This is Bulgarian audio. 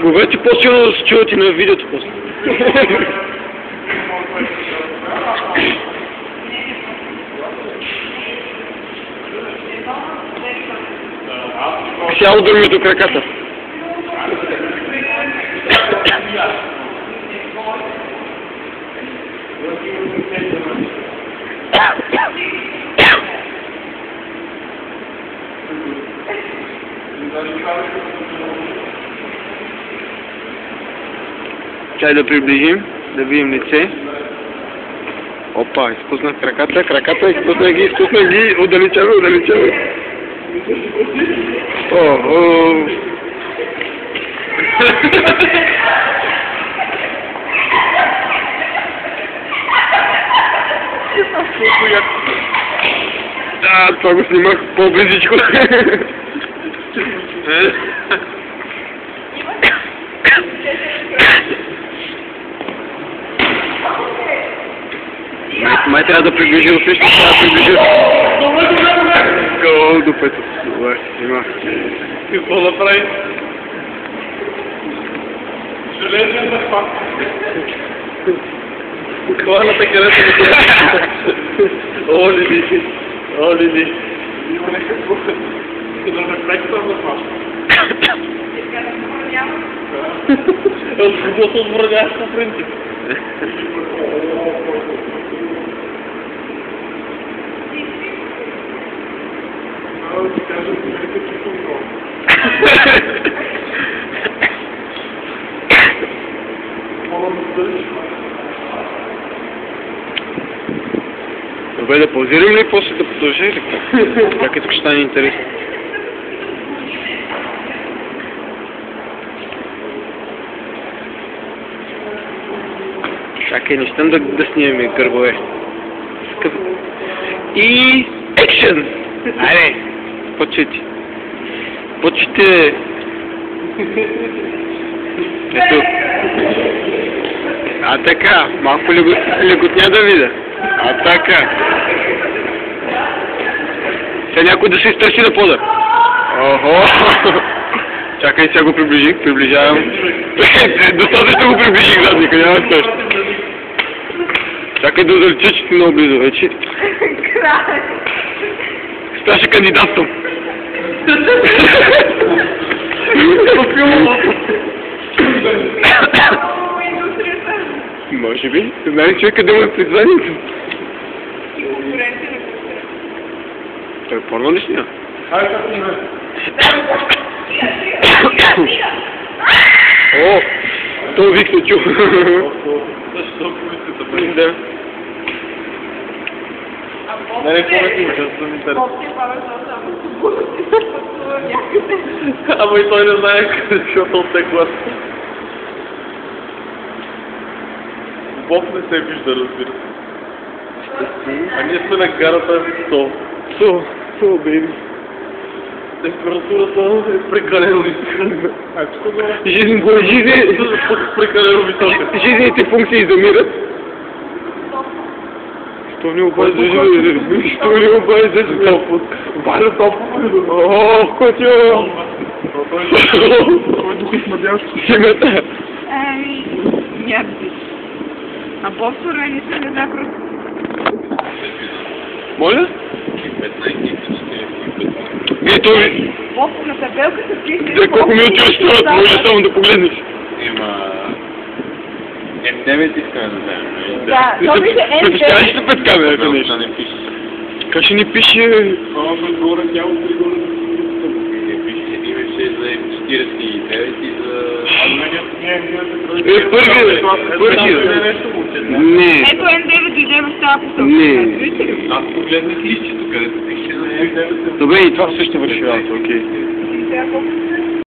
Говорете по-силно да се чувате на видеото после. Цяло дърми до краката. Чай да приближим, да видим лице. Опа, изпуснах краката, изпуснах ги, отдалечавай. О. Да, това го снимах по-близичко. Май трябва да приближи до всичко, Гол до пето. Добре, има. Какво да прави? Железен да факт. Хваната където да бъде. Олили. Има някакво. Да ме прекъсвам да факт. От кого се отвърняваш по принцип? Да кажа, че съм гол. Добре, да паузирам ли и после да продължа или какво? Как е тук ще стане интересно? Чакай, не щем да снимаме гърбове. И... екшен! Айде! Почети. Ето. А така, малко леготня да видя. А така. Сега някой да се изтърси на пода. Охо! Чакай, сега го приближавам. Достатъчно го приближих задника, няма страшно. Чакай да залечи, че си много близо вече. Сташе кандидатствам. Може би. Знаеш човек къде му е призванието? Той порно ли снима? О! То вик се чу. Защо полицията бъде? Да. Не помните, защото съм интересен. Ама и той не знае къде, защото оттекла. Боб не се вижда, разбира се. А ние сме на гарата 100, бейби. Температурата е прекалено ниска. Прекалено висока. Жизнените функции замират. Що ни обади за топот? Валя топот. Ох, котио! Кой дух измъдящ? Семета. Нет. А по-второ не се не да просто. Моля? Той... Боб, на табелката пише... За колко минути разстоят, може само да погледнеш. Има... F9 искаме да вземем. Да, то вижда F9. Представяш ли пред камерата нещо? Как ще ни пише... Това горе тяло 3 горе не пише. Имаше за F49 и за... Първи. Не. Ето N9 дойде в тази посока. Не. Аз погледнах листчето, където пише за F9. Добре, и това също върши работа, окей. Сега колко